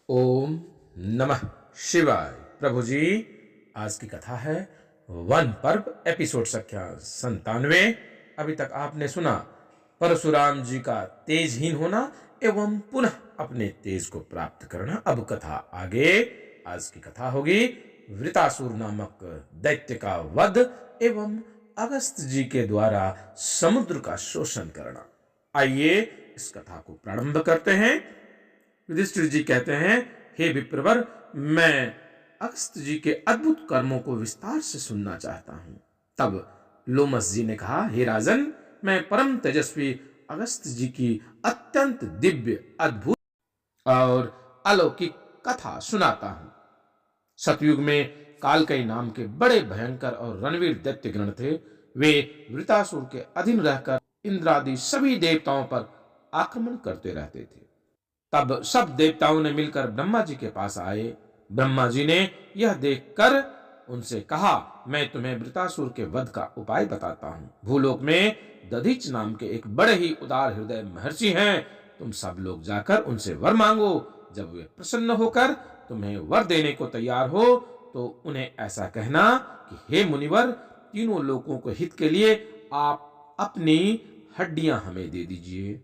ओम नमः शिवाय। प्रभु जी, आज की कथा है वन पर्व एपिसोड संख्या 97। अभी तक आपने सुना परशुराम जी का तेजहीन होना एवं पुनः अपने तेज को प्राप्त करना। अब कथा आगे। आज की कथा होगी वृतासुर नामक दैत्य का वध एवं अगस्त जी के द्वारा समुद्र का शोषण करना। आइए इस कथा को प्रारंभ करते हैं। युधिष्ठिर जी कहते हैं, हे विप्रवर, मैं अगस्त जी के अद्भुत कर्मों को विस्तार से सुनना चाहता हूं। तब लोमस जी ने कहा, हे राजन, मैं परम तेजस्वी अगस्त जी की अत्यंत दिव्य, अद्भुत और अलौकिक कथा सुनाता हूं। सतयुग में कालकई नाम के बड़े भयंकर और रणवीर दैत्य गण थे। वे वृतासुर के अधीन रहकर इंद्रादि सभी देवताओं पर आक्रमण करते रहते थे। तब सब देवताओं ने मिलकर ब्रह्मा जी के पास आए। ब्रह्मा जी ने यह देखकर उनसे कहा, मैं तुम्हें वृतासुर के वध का उपाय बताता हूं। भूलोक में दधिच नाम के एक बड़े ही उदार हृदय महर्षि हैं। तुम सब लोग जाकर उनसे वर मांगो। जब वे प्रसन्न होकर तुम्हें वर देने को तैयार हो तो उन्हें ऐसा कहना कि हे मुनिवर, तीनों लोगों को हित के लिए आप अपनी हड्डियां हमें दे दीजिए।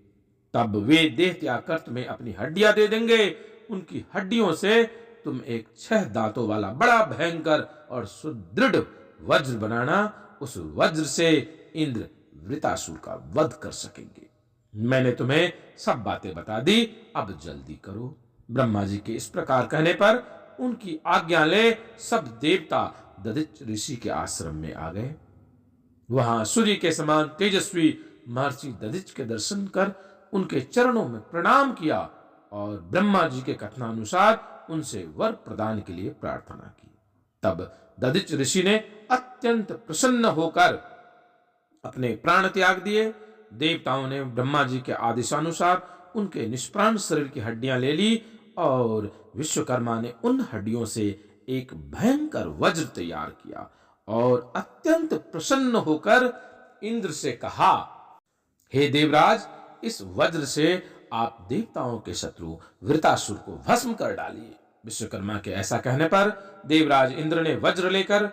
तब वे देह त्याग कर तुम्हें अपनी हड्डियां दे देंगे। उनकी हड्डियों से तुम एक 6 दांतों वाला बड़ा भयंकर और सुदृढ़ वज्र बनाना। उस वज्र से इंद्र वृतासुर का वध कर सकेंगे। मैंने तुम्हें सब बातें बता दी, अब जल्दी करो। ब्रह्मा जी के इस प्रकार कहने पर उनकी आज्ञा ले सब देवता दधिच ऋषि के आश्रम में आ गए। वहां सूर्य के समान तेजस्वी महर्षि दधिच के दर्शन कर उनके चरणों में प्रणाम किया और ब्रह्मा जी के कथनानुसार उनसे वर प्रदान के लिए प्रार्थना की। तब दधिच ऋषि ने अत्यंत प्रसन्न होकर अपने प्राण त्याग दिए। देवताओं ने ब्रह्मा जी के आदेशानुसार उनके निष्प्राण शरीर की हड्डियां ले ली और विश्वकर्मा ने उन हड्डियों से एक भयंकर वज्र तैयार किया और अत्यंत प्रसन्न होकर इंद्र से कहा, हे देवराज, इस वज्र से आप देवताओं के शत्रु वृतासुर को भस्म कर डालिए। विश्वकर्मा के ऐसा कहने पर देवराज इंद्र ने वज्र लेकर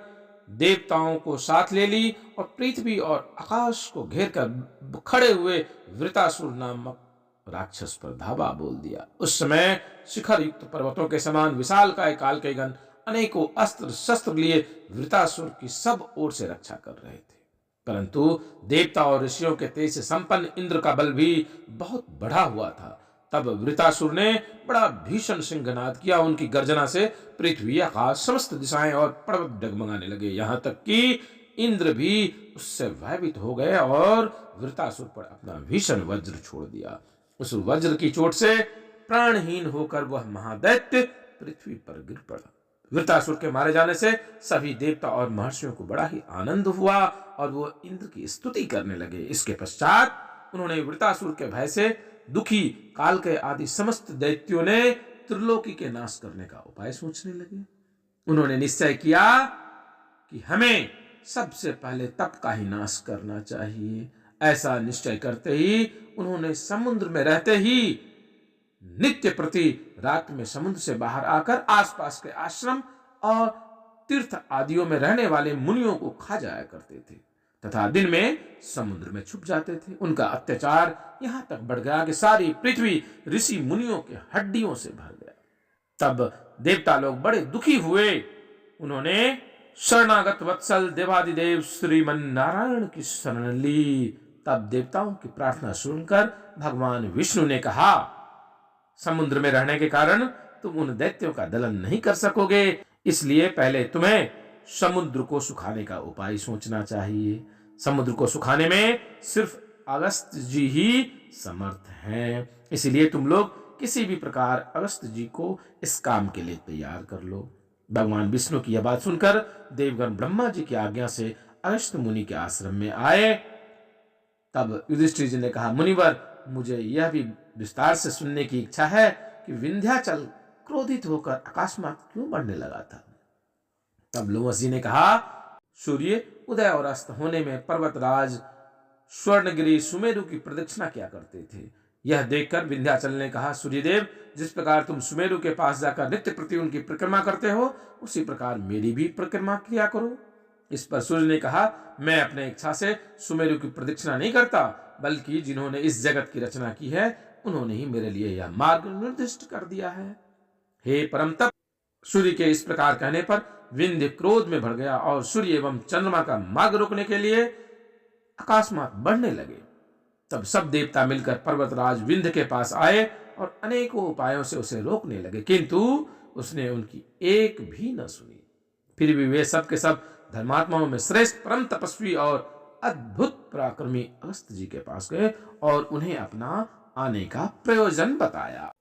देवताओं को साथ ले ली और पृथ्वी और आकाश को घेर कर खड़े हुए वृतासुर नामक राक्षस पर धावा बोल दिया। उस समय शिखर युक्त पर्वतों के समान विशाल काल के गण अनेकों अस्त्र शस्त्र लिए वृतासुर की सब ओर से रक्षा कर रहे थे। परंतु देवता और ऋषियों के तेज से संपन्न इंद्र का बल भी बहुत बढ़ा हुआ था। तब वृतासुर ने बड़ा भीषण सिंहनाद किया। उनकी गर्जना से पृथ्वी, आकाश, समस्त दिशाएं और पर्वत डगमगाने लगे। यहां तक कि इंद्र भी उससे भयभीत हो गए और वृतासुर पर अपना भीषण वज्र छोड़ दिया। उस वज्र की चोट से प्राणहीन होकर वह महादैत्य पृथ्वी पर गिर पड़ा। वृतासुर के मारे जाने से सभी देवता और महर्षियों को बड़ा ही आनंद हुआ और वो इंद्र की स्तुति करने लगे। इसके पश्चात उन्होंने वृतासुर के भय से दुखी काल के आदि समस्त दैत्यों ने त्रिलोकी के नाश करने का उपाय सोचने लगे। उन्होंने निश्चय किया कि हमें सबसे पहले तप का ही नाश करना चाहिए। ऐसा निश्चय करते ही उन्होंने समुद्र में रहते ही नित्य प्रति रात में समुद्र से बाहर आकर आसपास के आश्रम और तीर्थ आदियों में रहने वाले मुनियों को खा जाया करते थे तथा दिन में समुद्र में छुप जाते थे। उनका अत्याचार यहां तक बढ़ गया कि सारी पृथ्वी ऋषि मुनियों के हड्डियों से भर गया। तब देवता लोग बड़े दुखी हुए। उन्होंने शरणागत वत्सल देवादिदेव श्रीमन नारायण की शरण ली। तब देवताओं की प्रार्थना सुनकर भगवान विष्णु ने कहा, समुद्र में रहने के कारण तुम उन दैत्यों का दलन नहीं कर सकोगे, इसलिए पहले तुम्हें समुद्र को सुखाने का उपाय सोचना चाहिए। समुद्र को सुखाने में सिर्फ अगस्त जी ही समर्थ हैं, इसलिए तुम लोग किसी भी प्रकार अगस्त जी को इस काम के लिए तैयार कर लो। भगवान विष्णु की यह बात सुनकर देवगण ब्रह्मा जी की आज्ञा से अगस्त मुनि के आश्रम में आए। तब युधिष्ठिर जी ने कहा, मुनिवर, मुझे यह भी विस्तार से सुनने की इच्छा है कि विंध्याचल क्रोधित होकर अकस्मात क्यों बढ़ने लगा था। तब लोमस जी ने कहा, सूर्य उदय और अस्त होने में पर्वतराज स्वर्णगिरी सुमेरु की प्रदक्षिणा किया करते थे। यह देखकर विंध्याचल ने कहा, सूर्यदेव, जिस प्रकार तुम सुमेरु के पास जाकर नित्य प्रति उनकी परिक्रमा करते हो, उसी प्रकार मेरी भी परिक्रमा किया करो। इस पर सूर्य ने कहा, मैं अपने इच्छा से सुमेरु की प्रदक्षिणा नहीं करता, बल्कि जिन्होंने इस जगत की रचना की है उन्होंने ही मेरे लिए यह मार्ग निर्दिष्ट कर दिया है। हे परम तप! सूर्य के इस प्रकार कहने पर विंध्य क्रोध में भर गया और सूर्य एवं चंद्रमा का मार्ग रोकने के लिए अकस्मात बढ़ने लगे। तब सब देवता मिलकर पर्वतराज विंध्य के पास आए और अनेकों उपायों से उसे रोकने लगे, किंतु उसने उनकी एक भी न सुनी। फिर भी वे सब के सब धर्मात्माओं में श्रेष्ठ परम तपस्वी और अद्भुत पराक्रमी अगस्त्य जी के पास गए और उन्हें अपना आने का प्रयोजन बताया।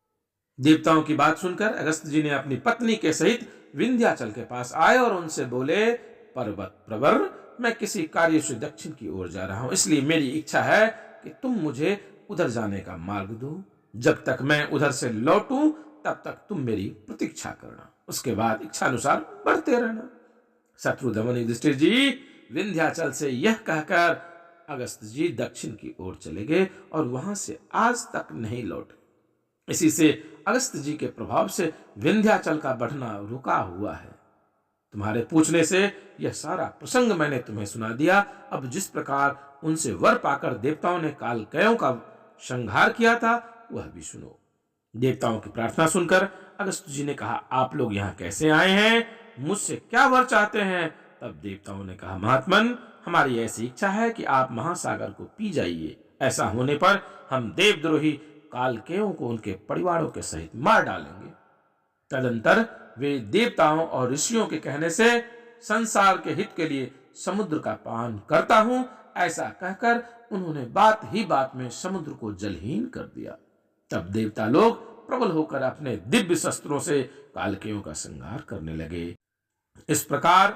देवताओं की बात सुनकर अगस्त्य जी ने अपनी पत्नी के सहित विंध्याचल के पास आए और उनसे बोले, पर्वत प्रवर, मैं किसी कार्य से दक्षिण की ओर जा रहा हूं, इसलिए मेरी इच्छा है कि तुम मुझे उधर जाने का मार्ग दो। जब तक मैं उधर से लौटूं तब तक तुम मेरी प्रतीक्षा करना, उसके बाद इच्छा अनुसार बढ़ते रहना। शत्रुधमन युधिष्ठिर जी विंध्याचल से यह कहकर अगस्त्य जी दक्षिण की ओर चले गए और वहां से आज तक नहीं लौटे। इसी से अगस्त्य जी के प्रभाव से विंध्याचल का बढ़ना रुका हुआ है। तुम्हारे पूछने से यह सारा प्रसंग मैंने तुम्हें सुना दिया। अब जिस प्रकार उनसे वर पाकर देवताओं ने कालकयों का संहार किया था वह भी सुनो। देवताओं की प्रार्थना सुनकर अगस्त्य जी ने कहा, आप लोग यहाँ कैसे आए हैं? मुझसे क्या वर चाहते हैं? तब देवताओं ने कहा, महात्मन, हमारी ऐसी इच्छा है कि आप महासागर को पी जाइए। ऐसा होने पर हम देवद्रोही कालकेयों को उनके परिवारों के सहित मार डालेंगे। तदंतर वे देवताओं और ऋषियों के कहने से संसार के हित के लिए समुद्र का पान करता हूं, ऐसा कहकर उन्होंने बात ही बात में समुद्र को जलहीन कर दिया। तब देवता लोग प्रबल होकर अपने दिव्य शस्त्रों से कालकेयों का संहार करने लगे। इस प्रकार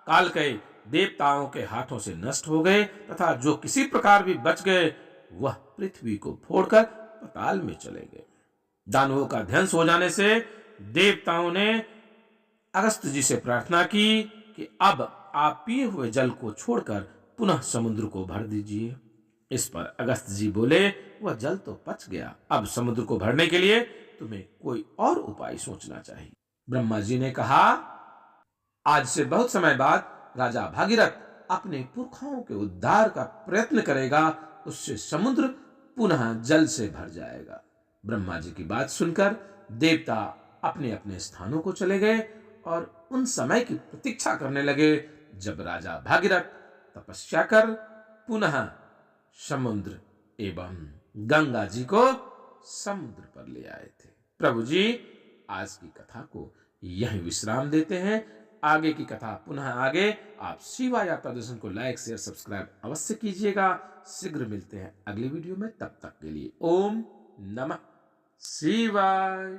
कालकय देवताओं के हाथों से नष्ट हो गए तथा जो किसी प्रकार भी बच गए वह पृथ्वी को फोड़कर पाताल में चले गए। दानवों का ध्वंस हो जाने से देवताओं ने अगस्त्य जी से प्रार्थना की कि अब आप पिए हुए जल को छोड़कर पुनः समुद्र को भर दीजिए। इस पर अगस्त्य जी बोले, वह जल तो पच गया, अब समुद्र को भरने के लिए तुम्हें कोई और उपाय सोचना चाहिए। ब्रह्मा जी ने कहा, आज से बहुत समय बाद राजा भागीरथ अपने पुरखाओं के उद्धार का प्रयत्न करेगा, उससे समुद्र पुनः जल से भर जाएगा। ब्रह्मा जी की बात सुनकर देवता अपने अपने स्थानों को चले गए और उन समय की प्रतीक्षा करने लगे जब राजा भागीरथ तपस्या कर पुनः समुद्र एवं गंगा जी को समुद्र पर ले आए थे। प्रभु जी आज की कथा को यहीं विश्राम देते हैं। आगे की कथा पुनः आगे। आप शिवा यात्रा दर्शन को लाइक शेयर सब्सक्राइब अवश्य कीजिएगा। शीघ्र मिलते हैं अगली वीडियो में, तब तक के लिए ओम नमः शिवाय।